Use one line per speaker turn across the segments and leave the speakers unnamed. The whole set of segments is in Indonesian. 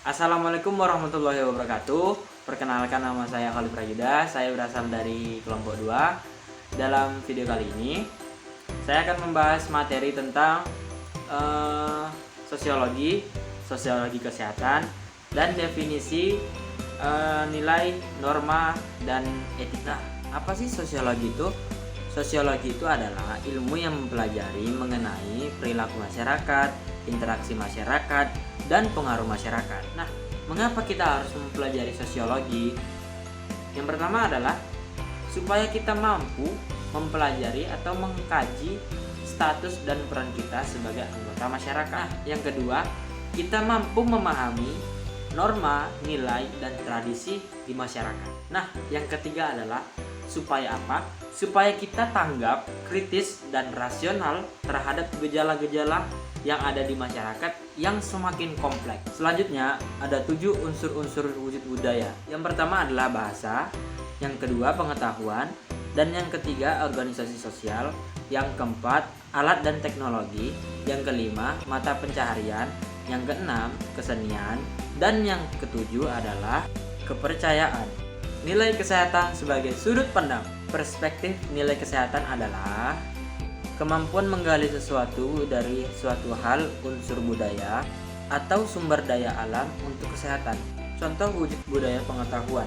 Assalamualaikum warahmatullahi wabarakatuh. Perkenalkan, nama saya Khalid Prajuda. Saya berasal dari kelompok 2. Dalam video kali ini saya akan membahas materi tentang sosiologi kesehatan, dan definisi nilai, norma, dan etika. Apa sih sosiologi itu? Sosiologi itu adalah ilmu yang mempelajari mengenai perilaku masyarakat, interaksi masyarakat, dan pengaruh masyarakat. Nah, mengapa kita harus mempelajari sosiologi? Yang pertama adalah supaya kita mampu mempelajari atau mengkaji status dan peran kita sebagai anggota masyarakat. Yang kedua, kita mampu memahami norma, nilai, dan tradisi di masyarakat. Nah, yang ketiga adalah supaya apa? Supaya kita tanggap, kritis, dan rasional terhadap gejala-gejala yang ada di masyarakat yang semakin kompleks. Selanjutnya ada 7 unsur-unsur wujud budaya. Yang pertama adalah bahasa, yang kedua pengetahuan, dan yang ketiga organisasi sosial, yang keempat alat dan teknologi, yang kelima mata pencaharian, yang keenam kesenian, dan yang ketujuh adalah kepercayaan. Nilai kesehatan sebagai sudut pandang. Perspektif nilai kesehatan adalah kemampuan menggali sesuatu dari suatu hal, unsur budaya, atau sumber daya alam untuk kesehatan. Contoh wujud budaya pengetahuan.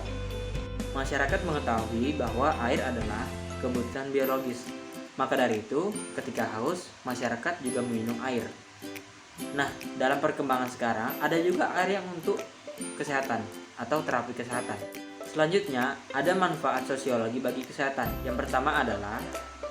Masyarakat mengetahui bahwa air adalah kebutuhan biologis. Maka dari itu, ketika haus, masyarakat juga meminum air. Nah, dalam perkembangan sekarang, ada juga air yang untuk kesehatan atau terapi kesehatan. Selanjutnya, ada manfaat sosiologi bagi kesehatan. Yang pertama adalah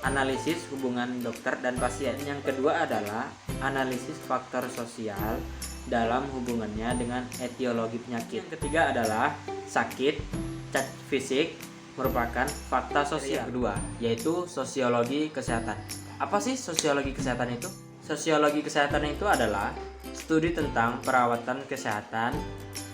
analisis hubungan dokter dan pasien. Yang kedua adalah analisis faktor sosial dalam hubungannya dengan etiologi penyakit. Yang ketiga adalah sakit, cacat fisik merupakan fakta sosial. Yang kedua, yaitu sosiologi kesehatan. Apa sih sosiologi kesehatan itu? Sosiologi kesehatan itu adalah studi tentang perawatan kesehatan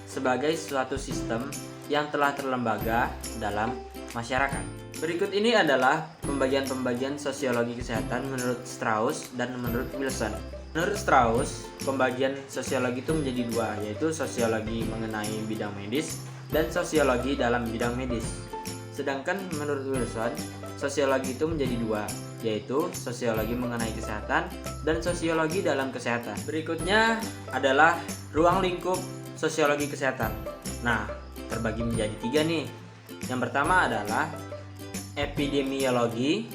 sebagai suatu sistem yang telah terlembaga dalam masyarakat. Berikut ini adalah pembagian-pembagian sosiologi kesehatan menurut Strauss dan menurut Wilson. Menurut Strauss, pembagian sosiologi itu menjadi dua, yaitu sosiologi mengenai bidang medis dan sosiologi dalam bidang medis. Sedangkan menurut Wilson, sosiologi itu menjadi dua, yaitu sosiologi mengenai kesehatan dan sosiologi dalam kesehatan. Berikutnya adalah ruang lingkup sosiologi kesehatan. Nah, terbagi menjadi 3 nih. Yang pertama adalah epidemiologi.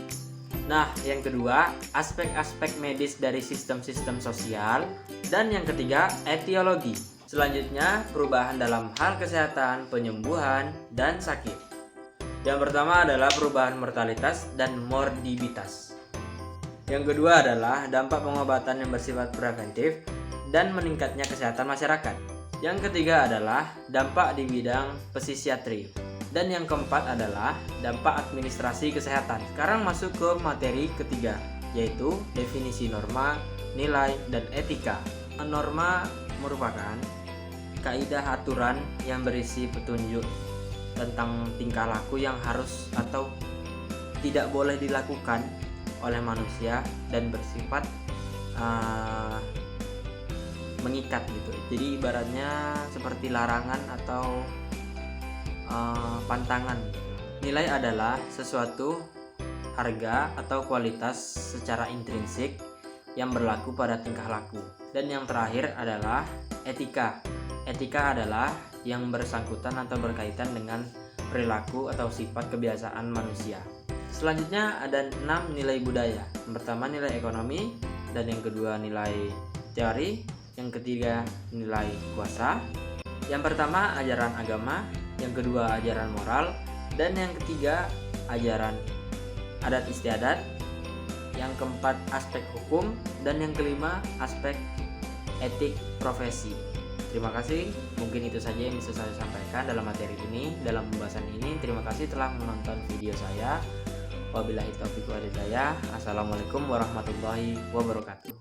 Nah, yang kedua aspek-aspek medis dari sistem-sistem sosial, dan yang ketiga etiologi. Selanjutnya perubahan dalam hal kesehatan, penyembuhan, dan sakit. Yang pertama adalah perubahan mortalitas dan morbiditas. Yang kedua adalah dampak pengobatan yang bersifat preventif dan meningkatnya kesehatan masyarakat. Yang ketiga adalah dampak di bidang psikiatri. Dan yang keempat adalah dampak administrasi kesehatan. Sekarang masuk ke materi ketiga, yaitu definisi norma, nilai, dan etika. Norma merupakan kaidah aturan yang berisi petunjuk tentang tingkah laku yang harus atau tidak boleh dilakukan oleh manusia dan bersifat mengikat gitu. Jadi ibaratnya seperti larangan atau pantangan. Nilai adalah sesuatu harga atau kualitas secara intrinsik yang berlaku pada tingkah laku. Dan yang terakhir adalah etika. Etika adalah yang bersangkutan atau berkaitan dengan perilaku atau sifat kebiasaan manusia. Selanjutnya ada 6 nilai budaya. Yang pertama nilai ekonomi, dan yang kedua nilai teori, yang ketiga nilai kuasa, yang pertama ajaran agama, yang kedua ajaran moral, dan yang ketiga ajaran adat istiadat, yang keempat aspek hukum, dan yang kelima aspek etik profesi. Terima kasih, mungkin itu saja yang bisa saya sampaikan dalam materi ini, dalam pembahasan ini. Terima kasih telah menonton video saya. Wabillahi taufiq wal hidayah. Assalamualaikum warahmatullahi wabarakatuh.